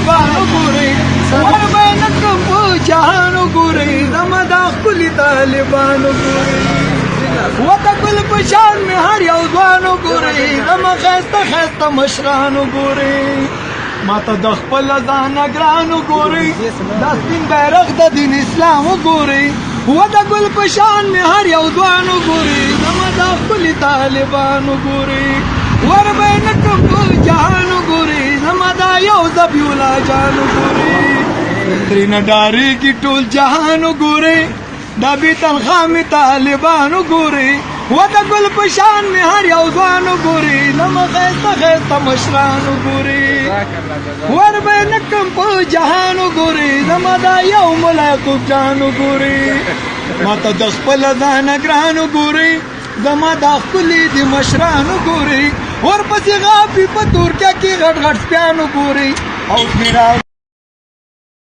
طالبانو ګوري ور به نکم په جهانو ګوري زما دا ښکلي طالبانو ګوري وته ګل په شان مې هر یو ځوانو ګوري زما ښایسته ښایسته مشرانو ګوري ماته د خپل ځانه ګرانو ګوري دا سپین بیرغ د دین اسلام ګوري وته ګل په شان مې هر یو ځوانو ګوري زما دا ښکلي طالبانو ګوري ور به نکم په جهانو ګوري زما دا یو ذبیح الله جانو ګوري ترېنه ډارېږي ټول جهانو ګوري دا بې تنخوا مې طالبانو ګوري وته ګل په شان مې هر یو ځوانو ګوري زما ښایسته ښایسته مشرانو ګوري ور به نکم په جهانو ګوري زما دا یو ملا یعقوب جانو ګوري ماته د خپل ځانه ګرانو ګوري زما دا ښکلي دي مشرانو ګوري ورپسې غاپي په تورکیه کې غټ غټ سپیانو ګوري او